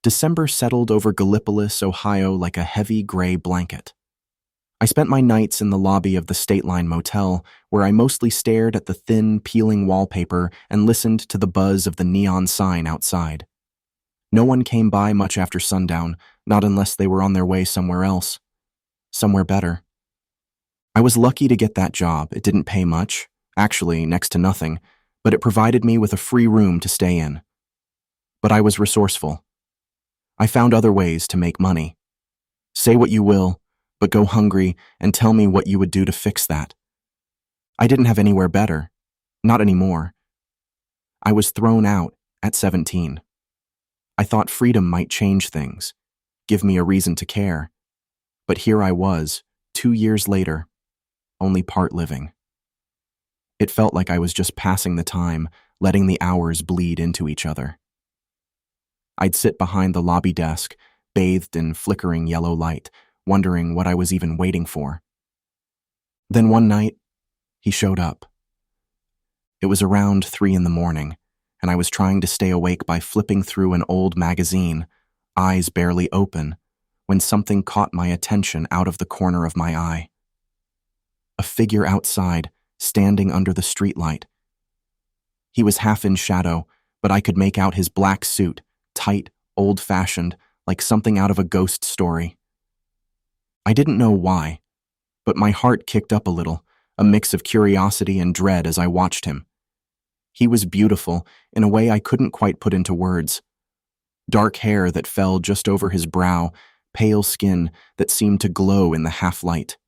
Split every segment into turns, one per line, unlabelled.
December settled over Gallipolis, Ohio like a heavy gray blanket. I spent my nights in the lobby of the State Line Motel, where I mostly stared at the thin, peeling wallpaper and listened to the buzz of the neon sign outside. No one came by much after sundown, not unless they were on their way somewhere else. Somewhere better. I was lucky to get that job. It didn't pay much, actually next to nothing, but it provided me with a free room to stay in. But I was resourceful. I found other ways to make money. Say what you will, but go hungry and tell me what you would do to fix that. I didn't have anywhere better. Not anymore. I was thrown out at 17. I thought freedom might change things, give me a reason to care. But here I was, 2 years later, only part living. It felt like I was just passing the time, letting the hours bleed into each other. I'd sit behind the lobby desk, bathed in flickering yellow light, wondering what I was even waiting for. Then one night, he showed up. It was around 3 a.m, and I was trying to stay awake by flipping through an old magazine, eyes barely open, when something caught my attention out of the corner of my eye. A figure outside, standing under the streetlight. He was half in shadow, but I could make out his black suit, tight, old-fashioned, like something out of a ghost story. I didn't know why, but my heart kicked up a little, a mix of curiosity and dread as I watched him. He was beautiful in a way I couldn't quite put into words. Dark hair that fell just over his brow, pale skin that seemed to glow in the half-light.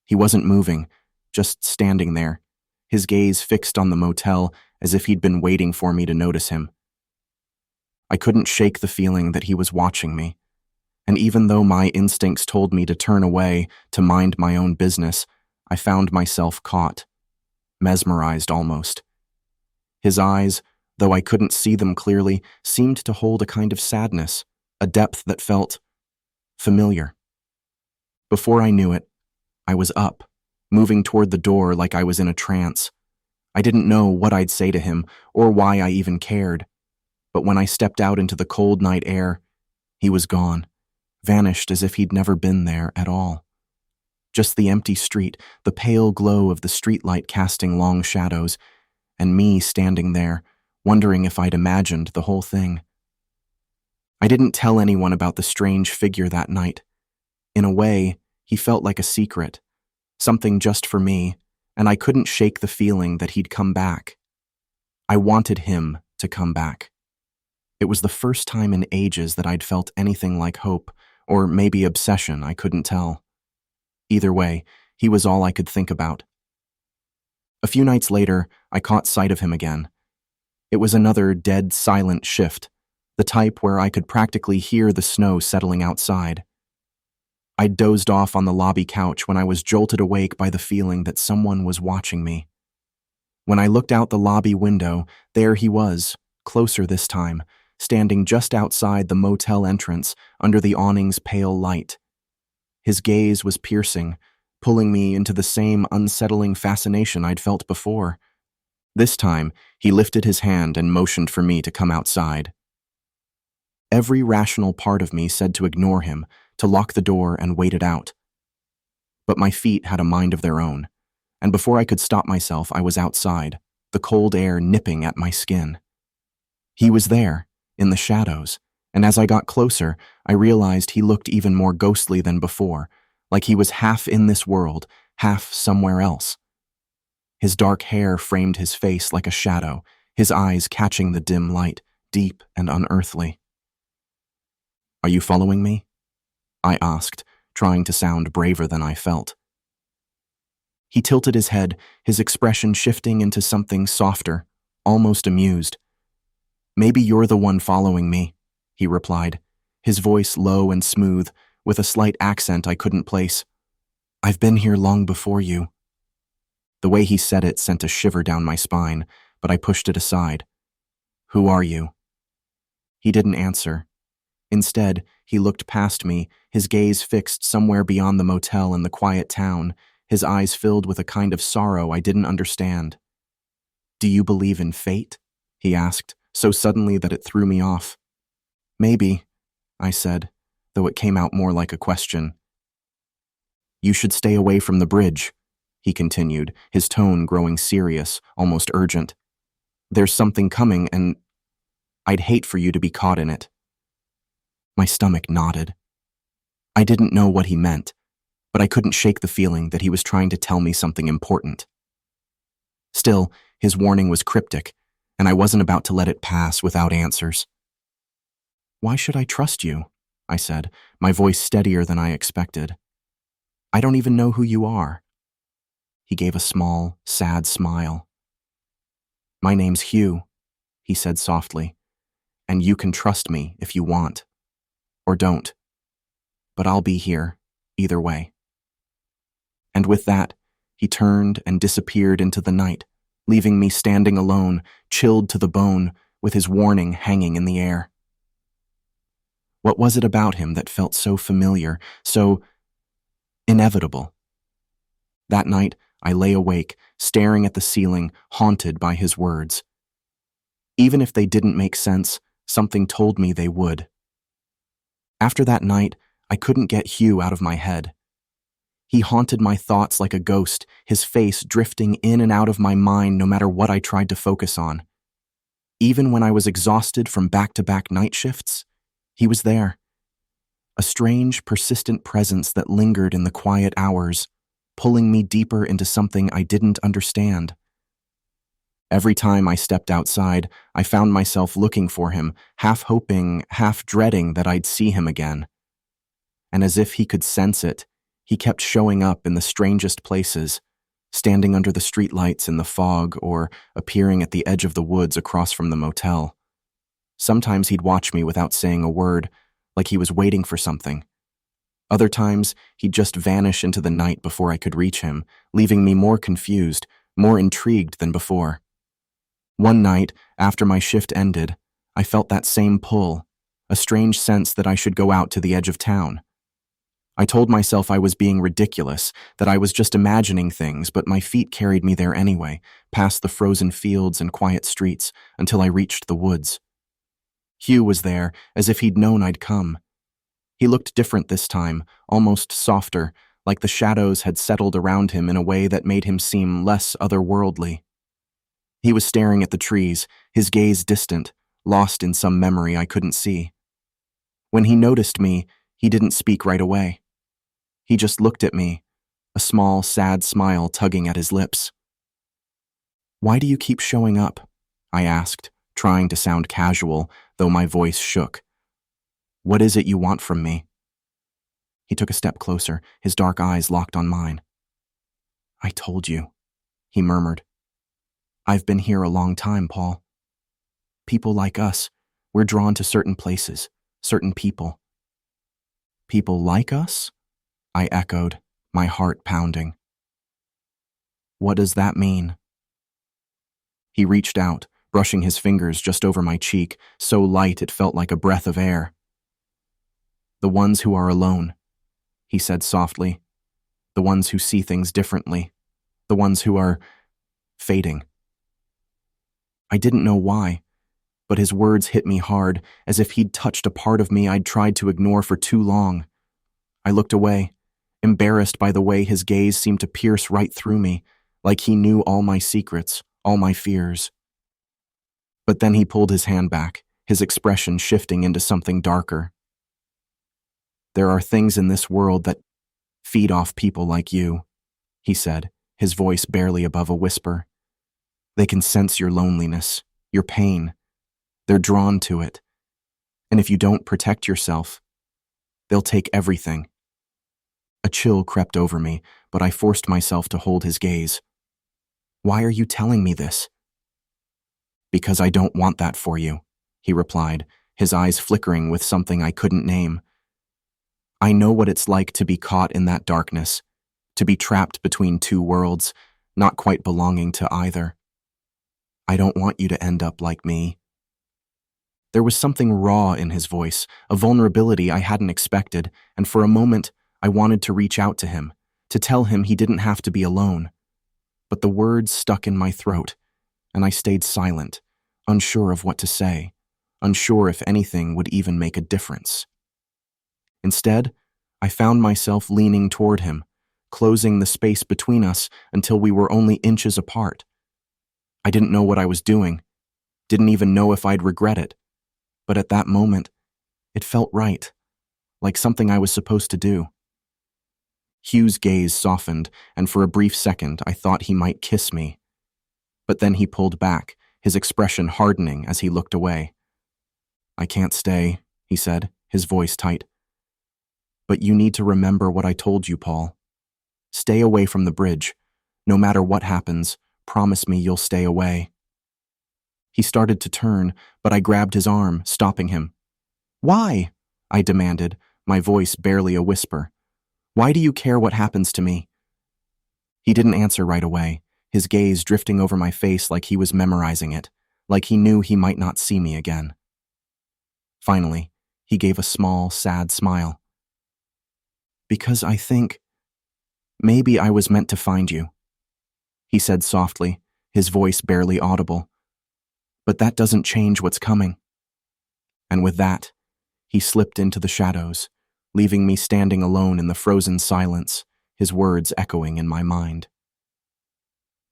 He wasn't moving, just standing there, his gaze fixed on the motel as if he'd been waiting for me to notice him. I couldn't shake the feeling that he was watching me, and even though my instincts told me to turn away, to mind my own business, I found myself caught, mesmerized almost. His eyes, though I couldn't see them clearly, seemed to hold a kind of sadness, a depth that felt familiar. Before I knew it, I was up, moving toward the door like I was in a trance. I didn't know what I'd say to him or why I even cared, but when I stepped out into the cold night air, he was gone, vanished as if he'd never been there at all. Just the empty street, the pale glow of the streetlight casting long shadows, and me standing there, wondering if I'd imagined the whole thing. I didn't tell anyone about the strange figure that night. In a way, he felt like a secret, something just for me, and I couldn't shake the feeling that he'd come back. I wanted him to come back. It was the first time in ages that I'd felt anything like hope, or maybe obsession, I couldn't tell. Either way, he was all I could think about. A few nights later, I caught sight of him again. It was another dead silent shift, the type where I could practically hear the snow settling outside. I dozed off on the lobby couch when I was jolted awake by the feeling that someone was watching me. When I looked out the lobby window, there he was, closer this time, standing just outside the motel entrance under the awning's pale light. His gaze was piercing, pulling me into the same unsettling fascination I'd felt before. This time, he lifted his hand and motioned for me to come outside. Every rational part of me said to ignore him, to lock the door and wait it out. But my feet had a mind of their own, and before I could stop myself, I was outside, the cold air nipping at my skin. He was there, in the shadows, and as I got closer, I realized he looked even more ghostly than before, like he was half in this world, half somewhere else. His dark hair framed his face like a shadow, his eyes catching the dim light, deep and unearthly. "Are you following me?" I asked, trying to sound braver than I felt. He tilted his head, his expression shifting into something softer, almost amused. "Maybe you're the one following me," he replied, his voice low and smooth, with a slight accent I couldn't place. "I've been here long before you." The way he said it sent a shiver down my spine, but I pushed it aside. "Who are you?" He didn't answer. Instead, he looked past me, his gaze fixed somewhere beyond the motel and the quiet town, his eyes filled with a kind of sorrow I didn't understand. "Do you believe in fate?" he asked, so suddenly that it threw me off. Maybe, I said, though it came out more like a question. You should stay away from the bridge, he continued, his tone growing serious, almost urgent. There's something coming, and I'd hate for you to be caught in it. My stomach nodded. I didn't know what he meant, but I couldn't shake the feeling that he was trying to tell me something important. Still, his warning was cryptic, and I wasn't about to let it pass without answers. Why should I trust you? I said, my voice steadier than I expected. I don't even know who you are. He gave a small, sad smile. My name's Hugh, he said softly, and you can trust me if you want. Or don't. But I'll be here, either way. And with that, he turned and disappeared into the night, leaving me standing alone, chilled to the bone, with his warning hanging in the air. What was it about him that felt so familiar, so inevitable? That night, I lay awake, staring at the ceiling, haunted by his words. Even if they didn't make sense, something told me they would. After that night, I couldn't get Hugh out of my head. He haunted my thoughts like a ghost, his face drifting in and out of my mind no matter what I tried to focus on. Even when I was exhausted from back-to-back night shifts, he was there. A strange, persistent presence that lingered in the quiet hours, pulling me deeper into something I didn't understand. Every time I stepped outside, I found myself looking for him, half hoping, half dreading that I'd see him again. And as if he could sense it, he kept showing up in the strangest places, standing under the streetlights in the fog or appearing at the edge of the woods across from the motel. Sometimes he'd watch me without saying a word, like he was waiting for something. Other times, he'd just vanish into the night before I could reach him, leaving me more confused, more intrigued than before. One night, after my shift ended, I felt that same pull, a strange sense that I should go out to the edge of town. I told myself I was being ridiculous, that I was just imagining things, but my feet carried me there anyway, past the frozen fields and quiet streets, until I reached the woods. Hugh was there, as if he'd known I'd come. He looked different this time, almost softer, like the shadows had settled around him in a way that made him seem less otherworldly. He was staring at the trees, his gaze distant, lost in some memory I couldn't see. When he noticed me, he didn't speak right away. He just looked at me, a small, sad smile tugging at his lips. "Why do you keep showing up?" I asked, trying to sound casual, though my voice shook. "What is it you want from me?" He took a step closer, his dark eyes locked on mine. "I told you," he murmured. "I've been here a long time, Paul. People like us, we're drawn to certain places, certain people." "People like us?" I echoed, my heart pounding. "What does that mean?" He reached out, brushing his fingers just over my cheek, so light it felt like a breath of air. "The ones who are alone," he said softly. "The ones who see things differently. The ones who are fading." I didn't know why, but his words hit me hard, as if he'd touched a part of me I'd tried to ignore for too long. I looked away, embarrassed by the way his gaze seemed to pierce right through me, like he knew all my secrets, all my fears. But then he pulled his hand back, his expression shifting into something darker. "There are things in this world that feed off people like you," he said, his voice barely above a whisper. "They can sense your loneliness, your pain. They're drawn to it. And if you don't protect yourself, they'll take everything." A chill crept over me, but I forced myself to hold his gaze. "Why are you telling me this?" "Because I don't want that for you," he replied, his eyes flickering with something I couldn't name. "I know what it's like to be caught in that darkness, to be trapped between two worlds, not quite belonging to either. I don't want you to end up like me." There was something raw in his voice, a vulnerability I hadn't expected, and for a moment, I wanted to reach out to him, to tell him he didn't have to be alone. But the words stuck in my throat, and I stayed silent, unsure of what to say, unsure if anything would even make a difference. Instead, I found myself leaning toward him, closing the space between us until we were only inches apart. I didn't know what I was doing, didn't even know if I'd regret it, but at that moment, it felt right, like something I was supposed to do. Hugh's gaze softened, and for a brief second I thought he might kiss me. But then he pulled back, his expression hardening as he looked away. "I can't stay," he said, his voice tight. "But you need to remember what I told you, Paul. Stay away from the bridge. No matter what happens, promise me you'll stay away." He started to turn, but I grabbed his arm, stopping him. "Why?" I demanded, my voice barely a whisper. "Why do you care what happens to me?" He didn't answer right away, his gaze drifting over my face like he was memorizing it, like he knew he might not see me again. Finally, he gave a small, sad smile. "Because I think maybe I was meant to find you," he said softly, his voice barely audible. "But that doesn't change what's coming." And with that, he slipped into the shadows, leaving me standing alone in the frozen silence, his words echoing in my mind.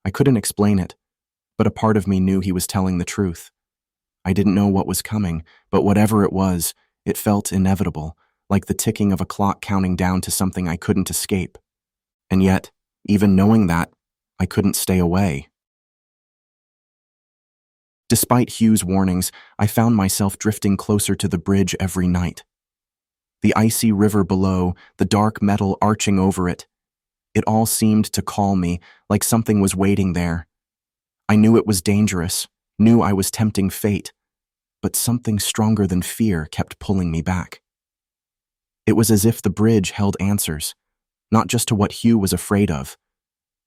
I couldn't explain it, but a part of me knew he was telling the truth. I didn't know what was coming, but whatever it was, it felt inevitable, like the ticking of a clock counting down to something I couldn't escape. And yet, even knowing that, I couldn't stay away. Despite Hugh's warnings, I found myself drifting closer to the bridge every night. The icy river below, the dark metal arching over it. It all seemed to call me, like something was waiting there. I knew it was dangerous, knew I was tempting fate, but something stronger than fear kept pulling me back. It was as if the bridge held answers, not just to what Hugh was afraid of,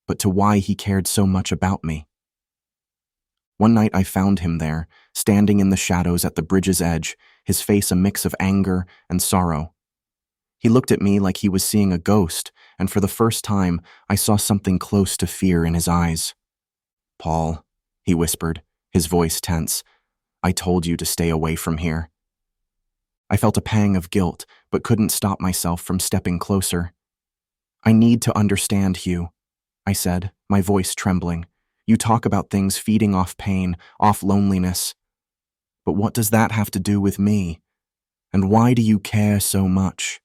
but to why he cared so much about me. One night I found him there, standing in the shadows at the bridge's edge, his face a mix of anger and sorrow. He looked at me like he was seeing a ghost, and for the first time, I saw something close to fear in his eyes. "Paul," he whispered, his voice tense, "I told you to stay away from here." I felt a pang of guilt, but couldn't stop myself from stepping closer. "I need to understand, Hugh," I said, my voice trembling. "You talk about things feeding off pain, off loneliness. But what does that have to do with me? And why do you care so much?"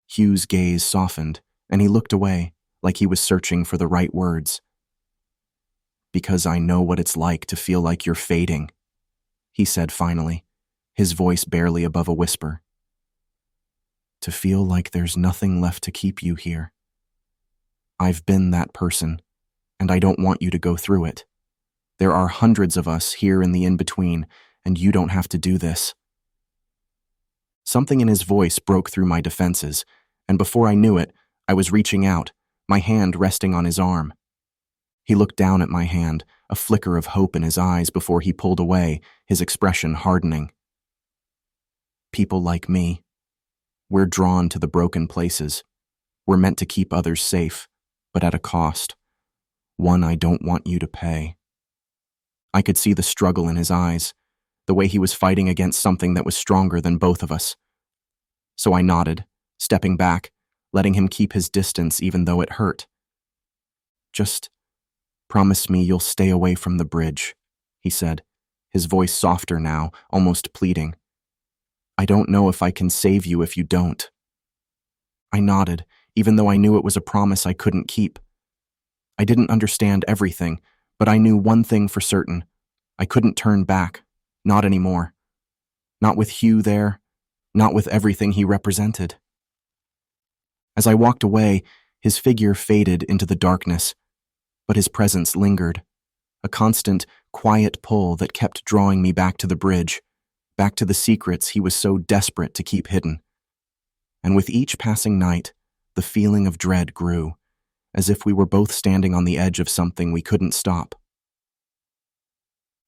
Hugh's gaze softened, and he looked away, like he was searching for the right words. "Because I know what it's like to feel like you're fading," he said finally, his voice barely above a whisper. "To feel like there's nothing left to keep you here. I've been that person, and I don't want you to go through it. There are hundreds of us here in the in-between, and you don't have to do this." Something in his voice broke through my defenses, and before I knew it, I was reaching out, my hand resting on his arm. He looked down at my hand, a flicker of hope in his eyes before he pulled away, his expression hardening. "People like me, we're drawn to the broken places. We're meant to keep others safe, but at a cost. One I don't want you to pay." I could see the struggle in his eyes, the way he was fighting against something that was stronger than both of us. So I nodded, stepping back, letting him keep his distance even though it hurt. "Just promise me you'll stay away from the bridge," he said, his voice softer now, almost pleading. "I don't know if I can save you if you don't." I nodded, even though I knew it was a promise I couldn't keep. I didn't understand everything, but I knew one thing for certain. I couldn't turn back, not anymore. Not with Hugh there, not with everything he represented. As I walked away, his figure faded into the darkness, but his presence lingered, a constant, quiet pull that kept drawing me back to the bridge, back to the secrets he was so desperate to keep hidden. And with each passing night, the feeling of dread grew, as if we were both standing on the edge of something we couldn't stop.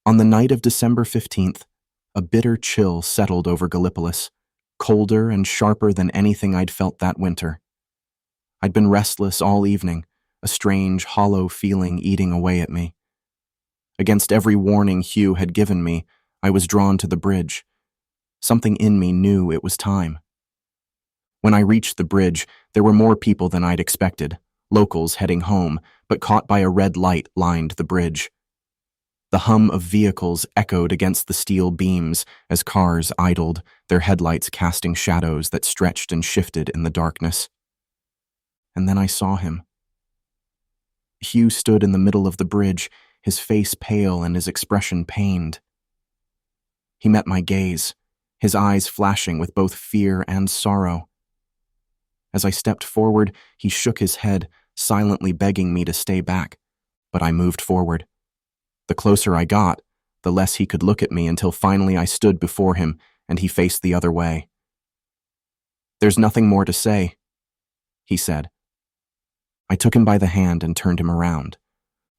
On the night of December 15th, a bitter chill settled over Gallipolis, colder and sharper than anything I'd felt that winter. I'd been restless all evening, a strange, hollow feeling eating away at me. Against every warning Hugh had given me, I was drawn to the bridge. Something in me knew it was time. When I reached the bridge, there were more people than I'd expected, locals heading home, but caught by a red light lined the bridge. The hum of vehicles echoed against the steel beams as cars idled, their headlights casting shadows that stretched and shifted in the darkness. And then I saw him. Hugh stood in the middle of the bridge, his face pale and his expression pained. He met my gaze, his eyes flashing with both fear and sorrow. As I stepped forward, he shook his head, silently begging me to stay back, but I moved forward. The closer I got, the less he could look at me until finally I stood before him and he faced the other way. "There's nothing more to say," he said. I took him by the hand and turned him around.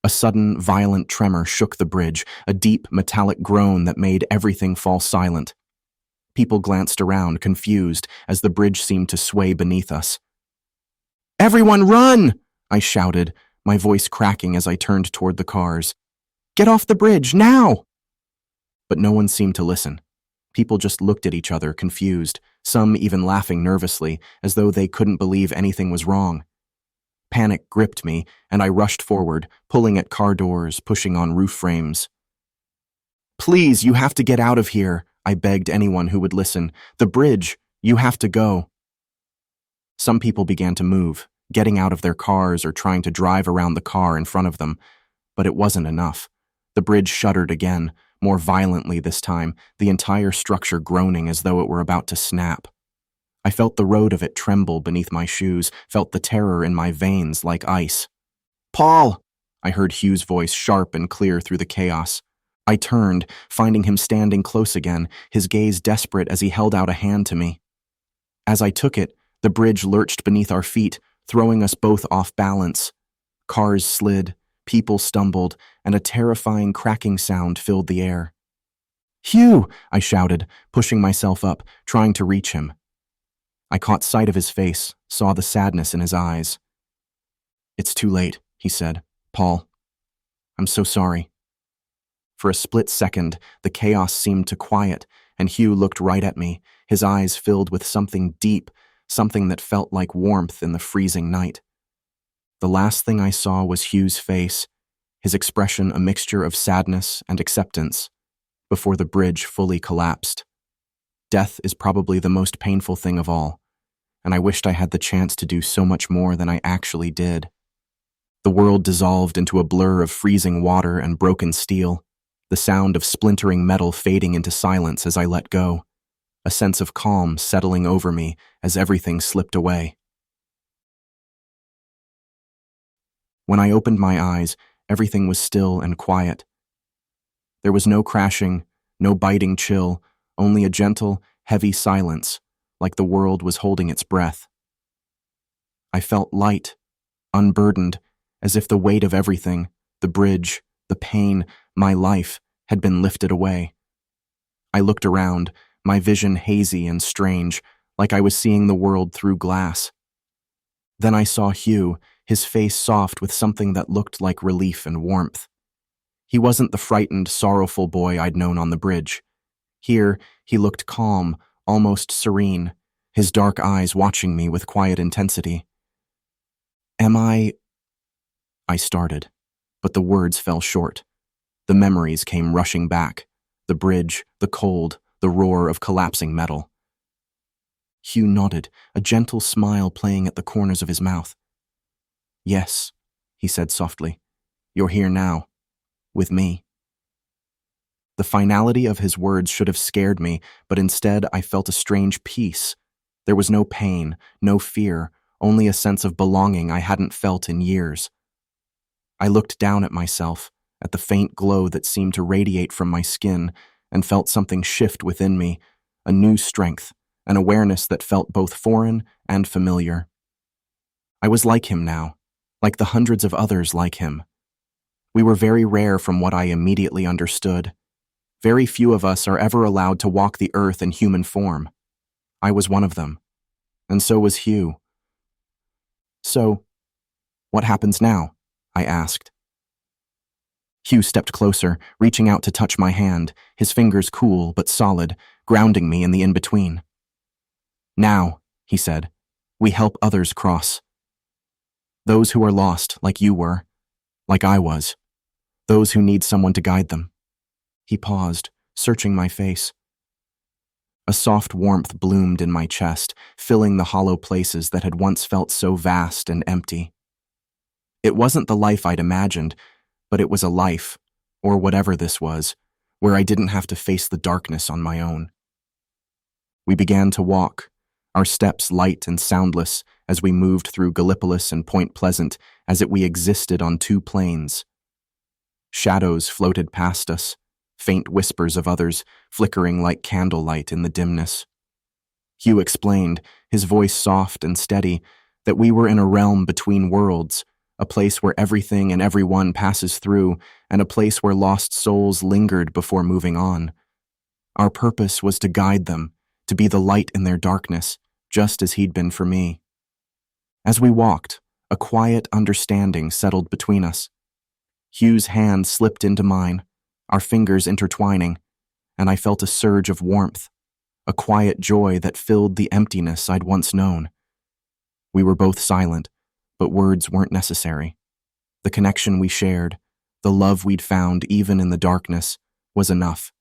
A sudden, violent tremor shook the bridge, a deep, metallic groan that made everything fall silent. People glanced around, confused, as the bridge seemed to sway beneath us. "Everyone run!" I shouted, my voice cracking as I turned toward the cars. "Get off the bridge, now!" But no one seemed to listen. People just looked at each other, confused, some even laughing nervously, as though they couldn't believe anything was wrong. Panic gripped me, and I rushed forward, pulling at car doors, pushing on roof frames. "Please, you have to get out of here," I begged anyone who would listen. "The bridge, you have to go." Some people began to move, getting out of their cars or trying to drive around the car in front of them, but it wasn't enough. The bridge shuddered again, more violently this time, the entire structure groaning as though it were about to snap. I felt the road of it tremble beneath my shoes, felt the terror in my veins like ice. "Paul!" I heard Hugh's voice sharp and clear through the chaos. I turned, finding him standing close again, his gaze desperate as he held out a hand to me. As I took it, the bridge lurched beneath our feet, throwing us both off balance. Cars slid, people stumbled, and a terrifying cracking sound filled the air. "Hugh!" I shouted, pushing myself up, trying to reach him. I caught sight of his face, saw the sadness in his eyes. "It's too late," he said. "Paul, I'm so sorry." For a split second, the chaos seemed to quiet, and Hugh looked right at me, his eyes filled with something deep, something that felt like warmth in the freezing night. The last thing I saw was Hugh's face, his expression a mixture of sadness and acceptance, before the bridge fully collapsed. Death is probably the most painful thing of all, and I wished I had the chance to do so much more than I actually did. The world dissolved into a blur of freezing water and broken steel, the sound of splintering metal fading into silence as I let go, a sense of calm settling over me as everything slipped away. When I opened my eyes, everything was still and quiet. There was no crashing, no biting chill, only a gentle, heavy silence, like the world was holding its breath. I felt light, unburdened, as if the weight of everything, the bridge, the pain, my life, had been lifted away. I looked around, my vision hazy and strange, like I was seeing the world through glass. Then I saw Hugh, his face soft with something that looked like relief and warmth. He wasn't the frightened, sorrowful boy I'd known on the bridge. Here, he looked calm, almost serene, his dark eyes watching me with quiet intensity. "Am I—" I started, but the words fell short. The memories came rushing back, the bridge, the cold, the roar of collapsing metal. Hugh nodded, a gentle smile playing at the corners of his mouth. "Yes," he said softly, "you're here now, with me." The finality of his words should have scared me, but instead I felt a strange peace. There was no pain, no fear, only a sense of belonging I hadn't felt in years. I looked down at myself, at the faint glow that seemed to radiate from my skin, and felt something shift within me, a new strength, an awareness that felt both foreign and familiar. I was like him now, like the hundreds of others like him. We were very rare from what I immediately understood. Very few of us are ever allowed to walk the earth in human form. I was one of them, and so was Hugh. "So, what happens now?" I asked. Hugh stepped closer, reaching out to touch my hand, his fingers cool but solid, grounding me in the in-between. "Now," he said, "we help others cross. Those who are lost, like you were, like I was. Those who need someone to guide them." He paused, searching my face. A soft warmth bloomed in my chest, filling the hollow places that had once felt so vast and empty. It wasn't the life I'd imagined, but it was a life, or whatever this was, where I didn't have to face the darkness on my own. We began to walk, our steps light and soundless as we moved through Gallipolis and Point Pleasant as if we existed on two planes. Shadows floated past us, faint whispers of others flickering like candlelight in the dimness. Hugh explained, his voice soft and steady, that we were in a realm between worlds, a place where everything and everyone passes through, and a place where lost souls lingered before moving on. Our purpose was to guide them, to be the light in their darkness, just as he'd been for me. As we walked, a quiet understanding settled between us. Hugh's hand slipped into mine, our fingers intertwining, and I felt a surge of warmth, a quiet joy that filled the emptiness I'd once known. We were both silent, but words weren't necessary. The connection we shared, the love we'd found even in the darkness, was enough.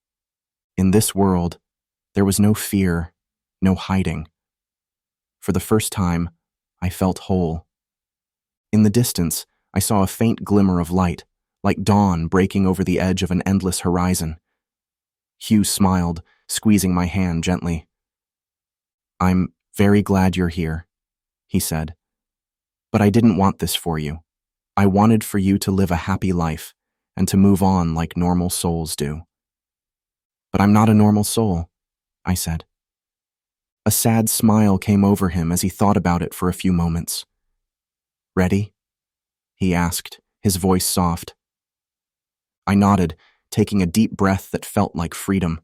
In this world, there was no fear, no hiding. For the first time, I felt whole. In the distance, I saw a faint glimmer of light, like dawn breaking over the edge of an endless horizon. Hugh smiled, squeezing my hand gently. "I'm very glad you're here," he said. "But I didn't want this for you. I wanted for you to live a happy life and to move on like normal souls do." "But I'm not a normal soul," I said. A sad smile came over him as he thought about it for a few moments. "Ready?" he asked, his voice soft. I nodded, taking a deep breath that felt like freedom.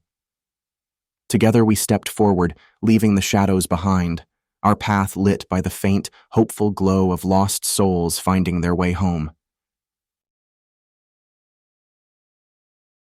Together we stepped forward, leaving the shadows behind, our path lit by the faint, hopeful glow of lost souls finding their way home.